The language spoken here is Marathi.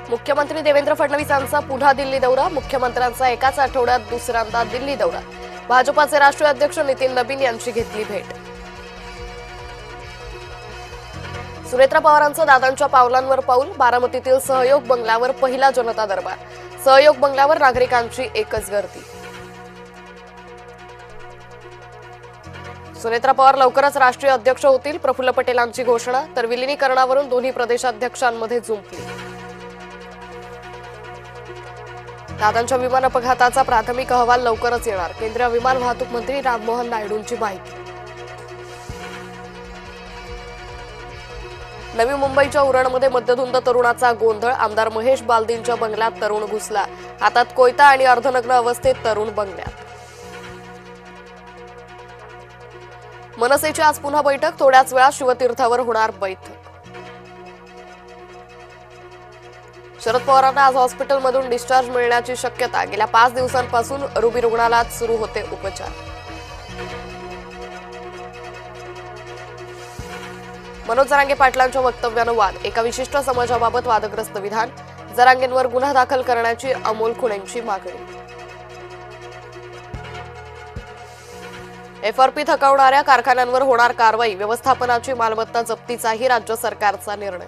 मुख्यमंत्री देवेंद्र फडणवीस यांचा पुन्हा दिल्ली दौरा. मुख्यमंत्र्यांचा एकाच आठवड्यात दुसऱ्यांदा दिल्ली दौरा. भाजपाचे राष्ट्रीय अध्यक्ष नितीन नबीन यांची घेतली भेट. सुनेत्रा पवारांचं दादांच्या पावलांवर पाऊल. बारामतीतील सहयोग बंगल्यावर पहिला जनता दरबार. सहयोग बंगल्यावर नागरिकांची एकच गर्दी. सुनेत्रा पवार लवकरच राष्ट्रीय अध्यक्ष होतील, प्रफुल्ल पटेलांची घोषणा. तर विलिनीकरणावरून दोन्ही प्रदेशाध्यक्षांमध्ये जुंपली. दादांच्या विमान अपघाताचा प्राथमिक अहवाल लवकरच येणार. केंद्रीय विमान वाहतूक मंत्री राममोहन नायडूंची माहिती. नवी मुंबईच्या उरणमध्ये मध्यधुंद तरुणाचा गोंधळ. आमदार महेश बालदींच्या बंगल्यात तरुण घुसला. हातात कोयता आणि अर्धनग्न अवस्थेत तरुण बंगल्यात. मनसेची आज पुन्हा बैठक. थोड्याच वेळात शिवतीर्थावर होणार बैठक. शरद पवारांना आज हॉस्पिटलमधून डिस्चार्ज मिळण्याची शक्यता. गेल्या 5 दिवसांपासून रुबी रुग्णालयात सुरू होते उपचार. मनोज जरांगे पाटलांच्या वक्तव्यानं वाद. एका विशिष्ट समाजाबाबत वादग्रस्त विधान. जरांगेंवर गुन्हा दाखल करण्याची अमोल खुणेंची मागणी. एफआरपी थकवणाऱ्या कारखान्यांवर होणार कारवाई. व्यवस्थापनाची मालमत्ता जप्तीचाही राज्य सरकारचा निर्णय.